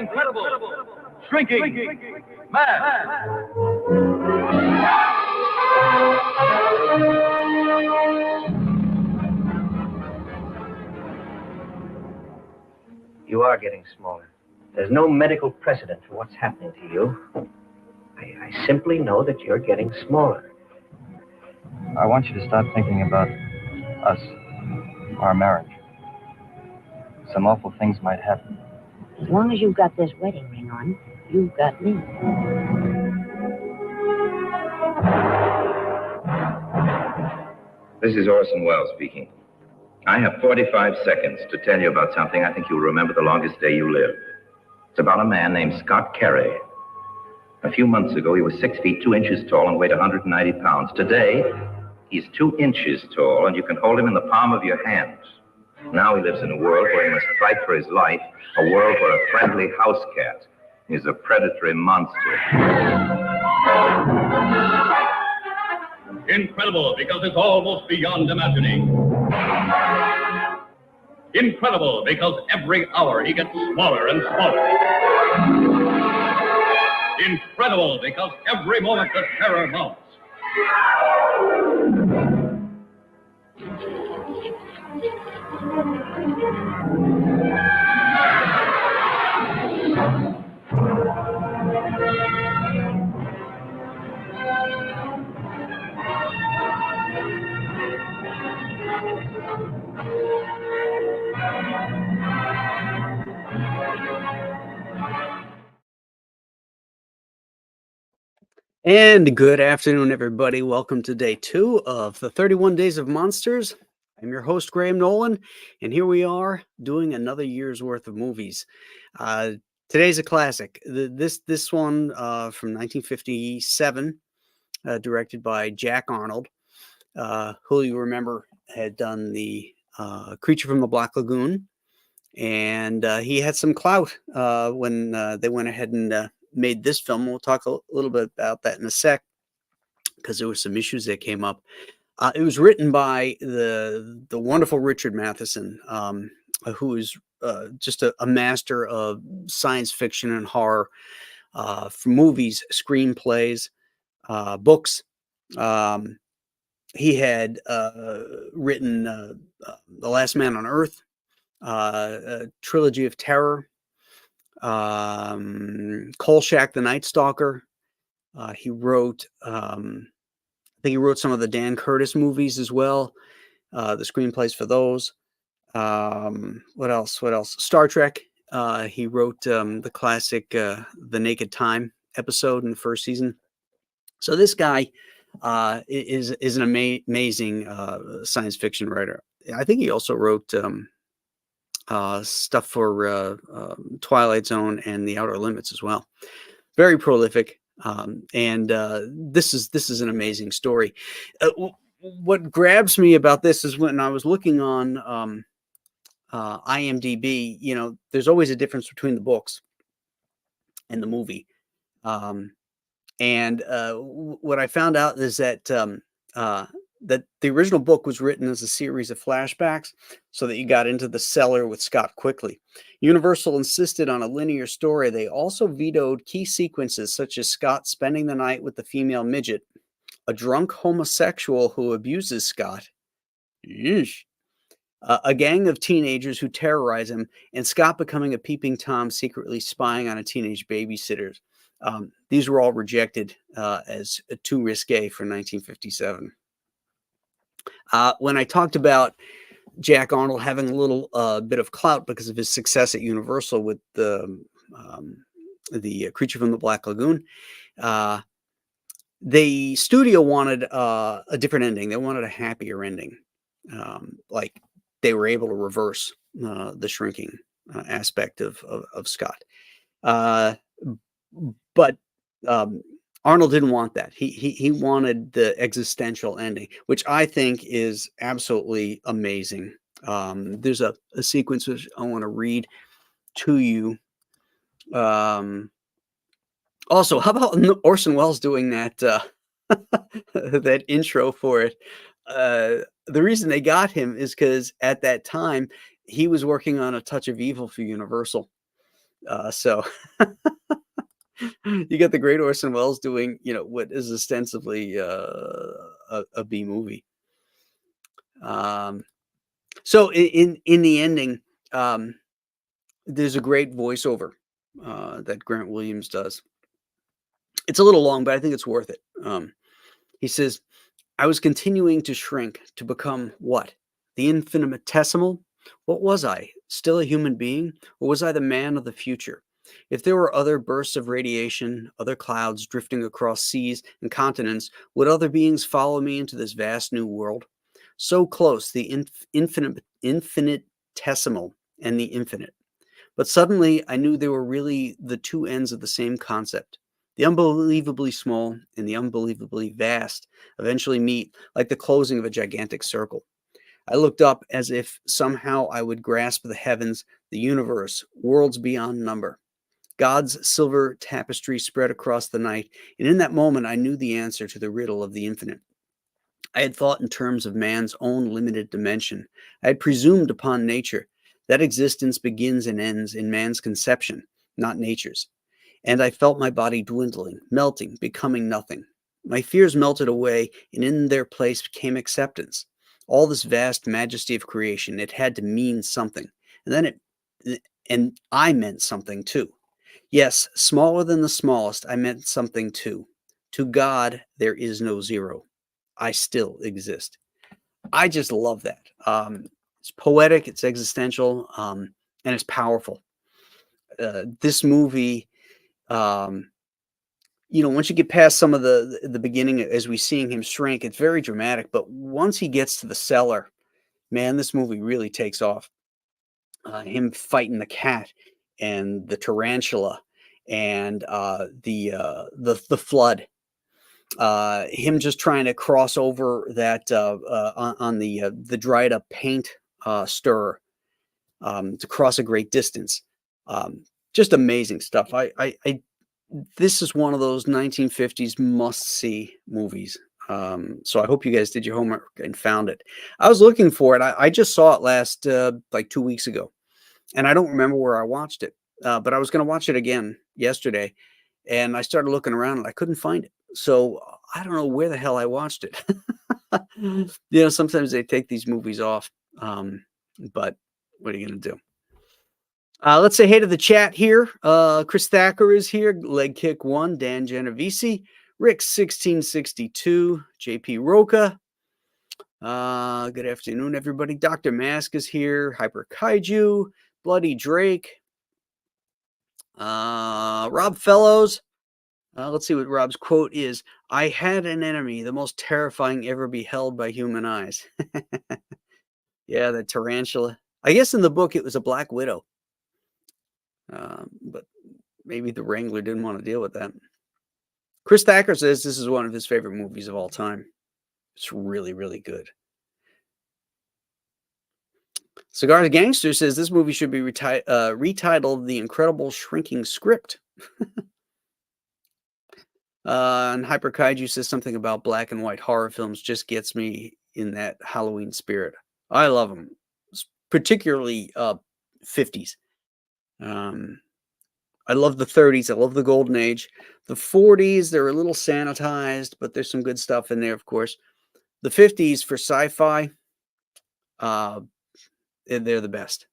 incredible, shrinking man. You are getting smaller. There's no medical precedent for what's happening to you. I simply know that you're getting smaller. I want you to start thinking about us, our marriage. Some awful things might happen. As long as you've got this wedding ring on, you've got me. This is Orson Welles speaking. I have 45 seconds to tell you about something I think you'll remember the longest day you live. It's about a man named Scott Carey. A few months ago, he was 6 feet 2 inches tall and weighed 190 pounds. Today, he's 2 inches tall, and you can hold him in the palm of your hand. Now he lives in a world where he must fight for his life, a world where a friendly house cat is a predatory monster. Incredible because it's almost beyond imagining. Incredible because every hour he gets smaller and smaller. Incredible because every moment the terror mounts. And good afternoon, everybody. Welcome to day 2 of the 31 Days of Monsters. I'm your host, Graham Nolan, and here we are doing another year's worth of movies. Today's a classic. This one from 1957, directed by Jack Arnold, who you remember had done the Creature from the Black Lagoon, and he had some clout when they went ahead and made this film. We'll talk a little bit about that in a sec, because there were some issues that came up. It was written by the wonderful Richard Matheson, who is just a master of science fiction and horror for movies, screenplays, books. He had written The Last Man on Earth, a trilogy of terror, Kolchak the Night Stalker. He wrote, I think he wrote some of the Dan Curtis movies as well, the screenplays for those. What else? Star Trek. He wrote the classic The Naked Time episode in the first season. So this guy is an amazing science fiction writer. I think he also wrote stuff for Twilight Zone and The Outer Limits as well. Very prolific, and this is an amazing story. What grabs me about this is when I was looking on IMDb. You know, there's always a difference between the books and the movie, and what I found out is that that the original book was written as a series of flashbacks so that you got into the cellar with Scott quickly. Universal insisted on a linear story. They also vetoed key sequences such as Scott spending the night with the female midget, a drunk homosexual who abuses Scott, a gang of teenagers who terrorize him, and Scott becoming a peeping Tom secretly spying on a teenage babysitter. These were all rejected as too risque for 1957. When I talked about Jack Arnold having a little bit of clout because of his success at Universal with the Creature from the Black Lagoon, the studio wanted a different ending. They wanted a happier ending, like they were able to reverse the shrinking aspect of Scott. But Arnold didn't want that. He wanted the existential ending, which I think is absolutely amazing. There's a sequence which I want to read to you. Also, how about Orson Welles doing that that intro for it? The reason they got him is because at that time he was working on A Touch of Evil for Universal. So you got the great Orson Welles doing, what is ostensibly a B movie. So in the ending, there's a great voiceover that Grant Williams does. It's a little long, but I think it's worth it. He says, I was continuing to shrink to become what? The infinitesimal? What was I? Still a human being? Or was I the man of the future? If there were other bursts of radiation, other clouds drifting across seas and continents, would other beings follow me into this vast new world? So close, the infinitesimal and the infinite. But suddenly I knew they were really the two ends of the same concept. The unbelievably small and the unbelievably vast eventually meet like the closing of a gigantic circle. I looked up as if somehow I would grasp the heavens, the universe, worlds beyond number. God's silver tapestry spread across the night, and in that moment I knew the answer to the riddle of the infinite. I had thought in terms of man's own limited dimension. I had presumed upon nature. That existence begins and ends in man's conception, not nature's. And I felt my body dwindling, melting, becoming nothing. My fears melted away, and in their place came acceptance. All this vast majesty of creation, it had to mean something. And I meant something too. Yes, smaller than the smallest, I meant something too. To God, there is no zero. I still exist. I just love that. It's poetic, it's existential, and it's powerful. This movie, once you get past some of the beginning, as we seeing him shrink, it's very dramatic. But once he gets to the cellar, man, this movie really takes off. Him fighting the cat and the tarantula and the flood. Him just trying to cross over that on the dried up paint stirrer to cross a great distance. Just amazing stuff. This is one of those 1950s must-see movies. So I hope you guys did your homework and found it. I was looking for it. I just saw it last like 2 weeks ago, and I don't remember where I watched it. But I was going to watch it again yesterday, and I started looking around and I couldn't find it. So I don't know where the hell I watched it. Sometimes they take these movies off. But what are you going to do? Let's say hey to the chat here. Chris Thacker is here. Leg Kick 1. Dan Genovese. Rick 1662. JP Roca. Good afternoon, everybody. Dr. Mask is here. Hyper Kaiju. Bloody Drake. Rob Fellows. Let's see what Rob's quote is. I had an enemy, the most terrifying ever beheld by human eyes. Yeah, the tarantula. I guess in the book it was a black widow. But maybe the Wrangler didn't want to deal with that. Chris Thacker says this is one of his favorite movies of all time. It's really, really good. Cigar the Gangster says this movie should be retitled The Incredible Shrinking Script. And Hyper Kaiju says something about black and white horror films just gets me in that Halloween spirit. I love them, particularly 50s. I love the 30s. I love the golden age. The 40s, they're a little sanitized, but there's some good stuff in there, of course. The 50s for sci-fi, they're the best.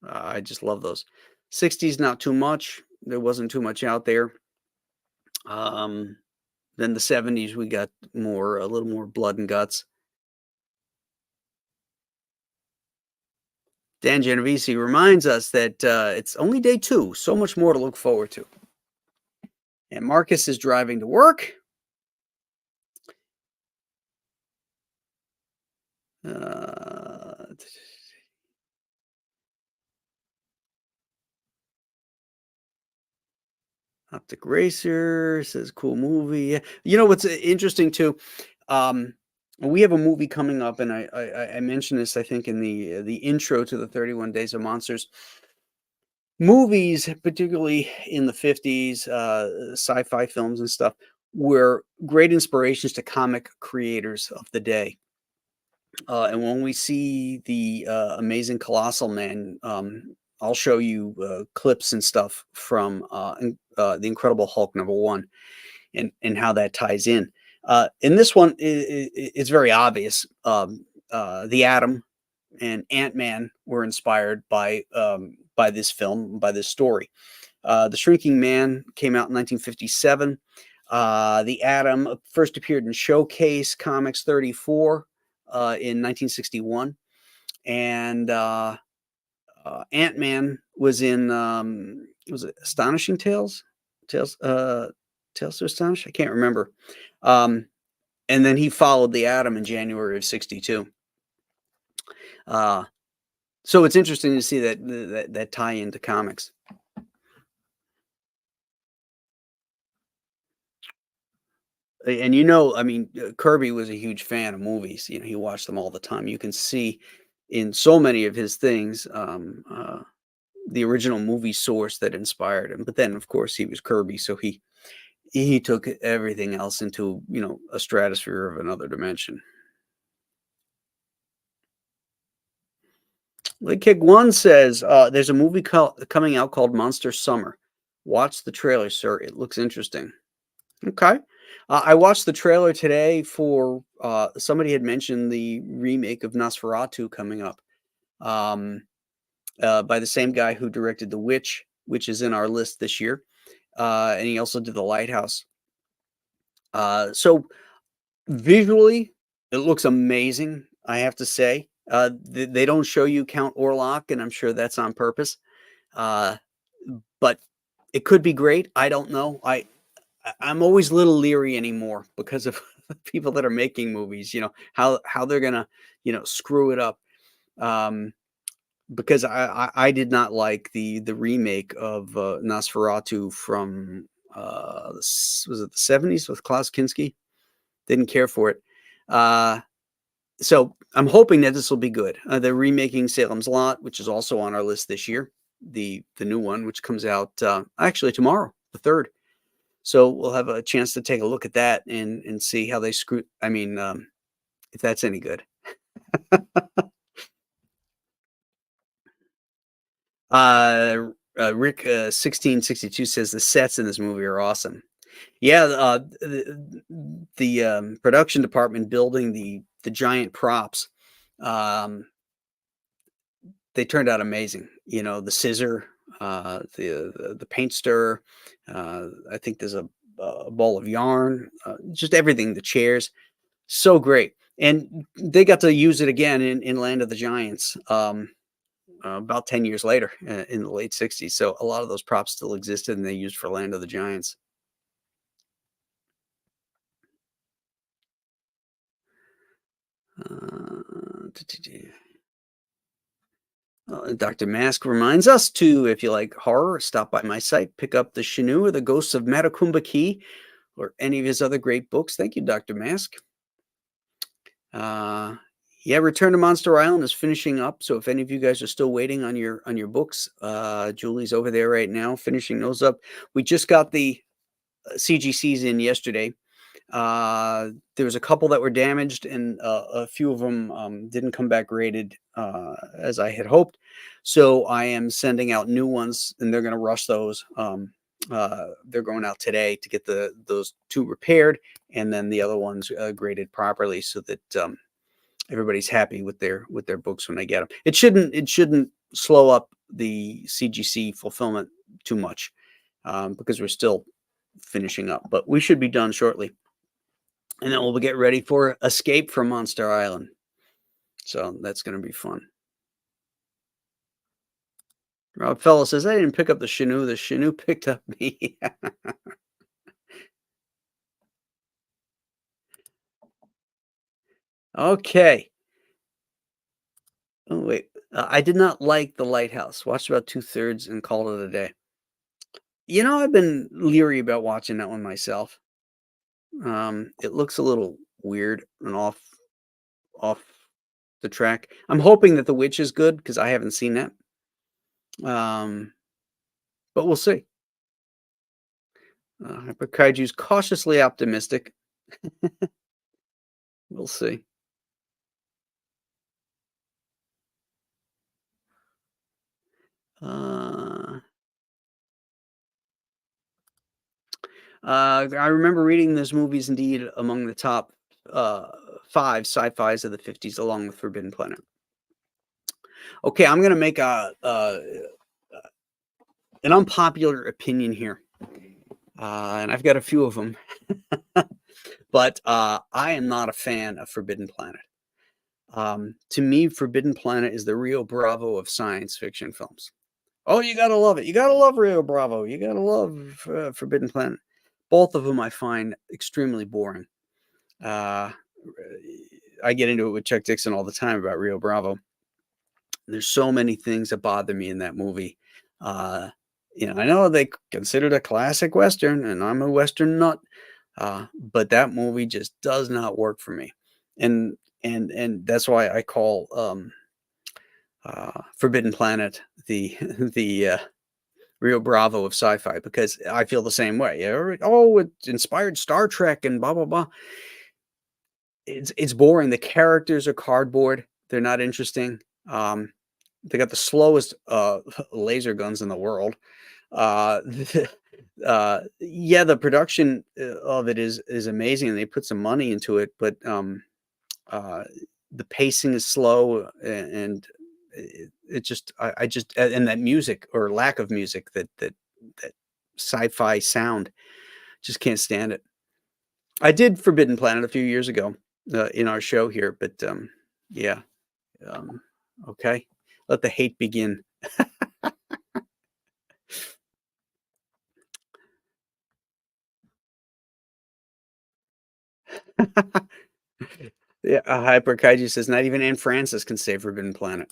I just love those. 60s, not too much. There wasn't too much out there. Then the 70s, we got a little more blood and guts. Dan Genovese reminds us that it's only day 2. So much more to look forward to. And Marcus is driving to work. Optic Racer says cool movie. You know what's interesting too? We have a movie coming up, and I mentioned this, I think, in the intro to the 31 Days of Monsters. Movies, particularly in the 50s, sci-fi films and stuff, were great inspirations to comic creators of the day. And when we see the Amazing Colossal Man, I'll show you clips and stuff from the Incredible Hulk #1 and how that ties in. In this one, it's very obvious. The Atom and Ant-Man were inspired by this film, by this story. The Shrinking Man came out in 1957. The Atom first appeared in Showcase Comics 34 in 1961. And Ant-Man was in, was it Astonishing Tales? Tales to Astonish? I can't remember. And then he followed the Atom in January of 62. So it's interesting to see that tie into comics. And I mean, Kirby was a huge fan of movies. He watched them all the time. You can see in so many of his things the original movie source that inspired him. But then, of course, he was Kirby, so he took everything else into a stratosphere of another dimension. Like Kick One says, there's a movie coming out called Monster Summer. Watch the trailer, sir. It looks interesting. Okay. I watched the trailer today for somebody had mentioned the remake of Nosferatu coming up by the same guy who directed The Witch, which is in our list this year. And he also did The Lighthouse. So visually, it looks amazing, I have to say. They don't show you Count Orlok, and I'm sure that's on purpose. But it could be great. I don't know. I'm always a little leery anymore because of people that are making movies, how they're gonna, screw it up. Because I did not like the remake of Nosferatu from was it the 70s with Klaus Kinski? Didn't care for it. So I'm hoping that this will be good. They're remaking Salem's Lot, which is also on our list this year. The new one, which comes out actually tomorrow, the 3rd. So we'll have a chance to take a look at that and see how they screw. I mean, if that's any good. Rick 1662 says the sets in this movie are awesome. Yeah, the production department building the giant props, they turned out amazing. The scissor, the paint stirrer. I think there's a ball of yarn, just everything. The chairs, so great, and they got to use it again in Land of the Giants. About 10 years later, in the late 60s. So a lot of those props still existed and they used for Land of the Giants. Dr. Mask reminds us to, if you like horror, stop by my site, pick up The Chenoo or The Ghosts of Matacumba Key or any of his other great books. Thank you, Dr. Mask. Yeah, Return to Monster Island is finishing up. So if any of you guys are still waiting on your books, Julie's over there right now finishing those up. We just got the CGCs in yesterday. There was a couple that were damaged, and a few of them didn't come back graded as I had hoped. So I am sending out new ones, and they're going to rush those. They're going out today to get those 2 repaired, and then the other ones graded properly, so that everybody's happy with their books when they get them. It shouldn't slow up the CGC fulfillment too much because we're still finishing up, but we should be done shortly. And then we'll get ready for Escape from Monster Island. So that's going to be fun. Rob Fellow says, I didn't pick up the Chenoo. The Chenoo picked up me. Okay. Oh, wait. I did not like The Lighthouse. Watched about 2/3 and called it a day. I've been leery about watching that one myself. It looks a little weird and off the track. I'm hoping that The Witch is good because I haven't seen that. But we'll see. Hyper Kaiju's cautiously optimistic. We'll see. I remember reading this movie is indeed among the top 5 sci-fis of the 50s, along with Forbidden Planet. Okay, I'm going to make an unpopular opinion here, and I've got a few of them, but I am not a fan of Forbidden Planet. To me, Forbidden Planet is the Rio Bravo of science fiction films. Oh, you got to love it. You got to love Rio Bravo. You got to love Forbidden Planet. Both of them I find extremely boring. I get into it with Chuck Dixon all the time about Rio Bravo. There's so many things that bother me in that movie. I know they considered a classic Western, and I'm a Western nut, but that movie just does not work for me. And that's why I call Forbidden Planet the Rio Bravo of sci-fi, because I feel the same way. Oh, it inspired Star Trek and blah blah blah. It's boring. The characters are cardboard. They're not interesting. They got the slowest laser guns in the world. The production of it is amazing, and they put some money into it, but the pacing is slow, and it just and that music, or lack of music, that sci-fi sound, just can't stand it. I did Forbidden Planet a few years ago in our show here, but okay, let the hate begin. Yeah, Hyper Kaiju says not even Anne Francis can save Forbidden Planet.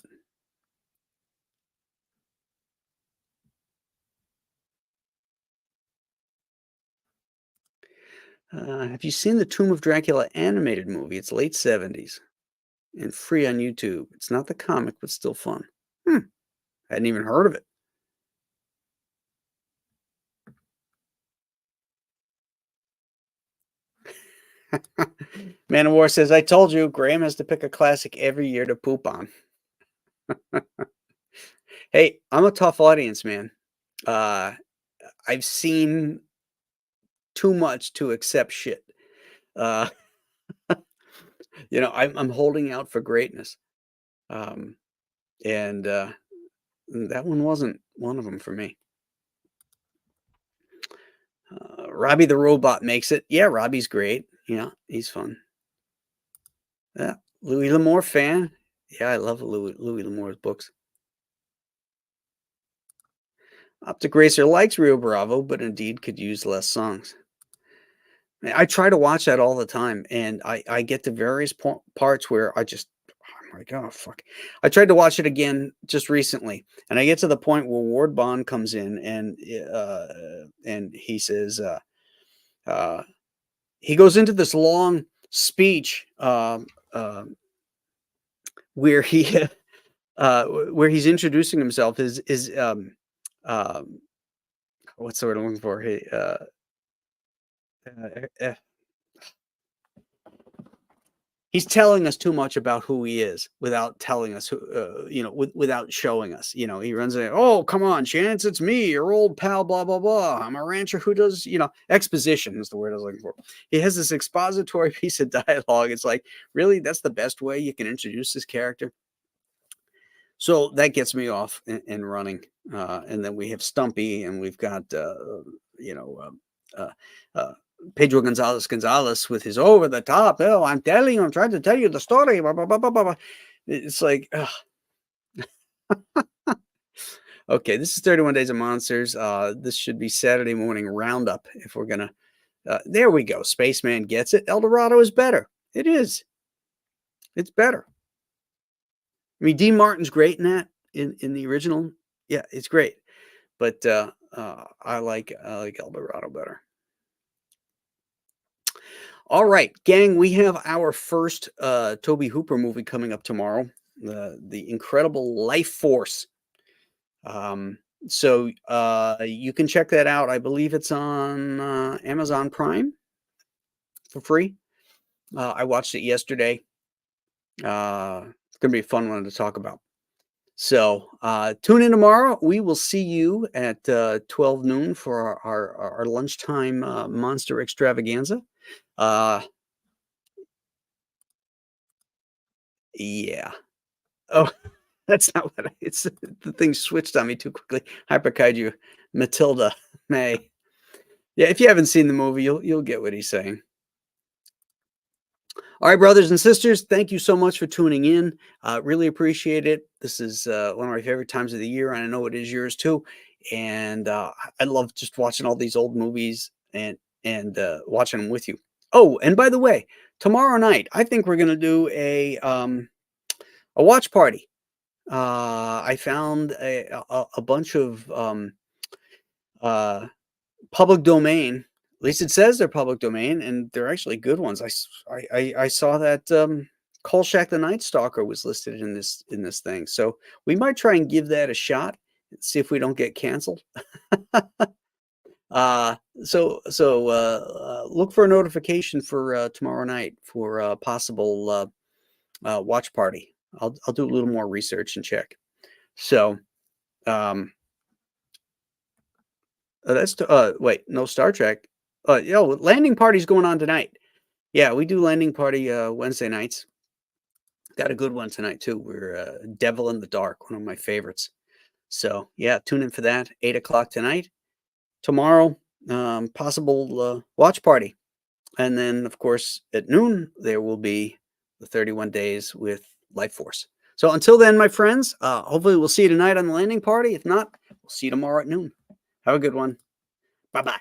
Have you seen the Tomb of Dracula animated movie? It's late 70s and free on YouTube. It's not the comic, but still fun. Hadn't even heard of it. Man of War says, I told you, Graham has to pick a classic every year to poop on. Hey, I'm a tough audience, man. I've seen too much to accept shit. I'm holding out for greatness. And that one wasn't one of them for me. Robbie the Robot makes it. Yeah, Robbie's great. Yeah, he's fun. Yeah, Louis L'Amour fan. Yeah, I love Louis L'Amour's books. Optic Racer likes Rio Bravo, but indeed could use less songs. I try to watch that all the time, and I get to various parts where I'm like, oh, fuck. I tried to watch it again just recently, and I get to the point where Ward Bond comes in, and he says, he goes into this long speech where he where he's introducing himself. What's the word I'm looking for? He's telling us too much about who he is without telling us who, without showing us. He runs in, oh, come on, Chance, it's me, your old pal, blah, blah, blah. I'm a rancher who does, exposition is the word I was looking for. He has this expository piece of dialogue. It's like, really, that's the best way you can introduce this character? So that gets me off and running. And then we have Stumpy, and we've got, Pedro Gonzalez with his over the top. Oh, I'm trying to tell you the story. Blah, blah, blah, blah, blah. It's like, okay, this is 31 Days of Monsters. This should be Saturday morning roundup. If we're gonna, there we go. Spaceman gets it. El Dorado is better. It is. It's better. I mean, Dean Martin's great in that in the original. Yeah, it's great. But I like El Dorado better. All right, gang, we have our first Tobe Hooper movie coming up tomorrow, The Incredible Life Force. So you can check that out. I believe it's on Amazon Prime for free. I watched it yesterday. It's going to be a fun one to talk about. So tune in tomorrow. We will see you at 12 noon for our lunchtime monster extravaganza. Yeah. Oh, that's not what it's the thing switched on me too quickly. Hyperkaiju Matilda May. Yeah, if you haven't seen the movie, you'll get what he's saying. All right, brothers and sisters, thank you so much for tuning in. Really appreciate it. This is one of my favorite times of the year, and I know it is yours too. And I love just watching all these old movies and watching them with you. Oh, and by the way, tomorrow night, I think we're going to do a watch party. I found a bunch of public domain. At least it says they're public domain, and they're actually good ones. I saw that Kolchak the Night Stalker was listed in this thing, so we might try and give that a shot and see if we don't get canceled. So look for a notification for tomorrow night for a possible watch party. I'll do a little more research and check. So that's wait, no Star Trek. Landing party's going on tonight. Yeah, we do landing party Wednesday nights. Got a good one tonight too. We're Devil in the Dark, one of my favorites. So yeah, tune in for that. 8 o'clock tonight. Tomorrow, possible watch party. And then of course at noon there will be the 31 days with Life Force. So until then, my friends, hopefully we'll see you tonight on the landing party. If not, we'll see you tomorrow at noon. Have a good one. Bye-bye.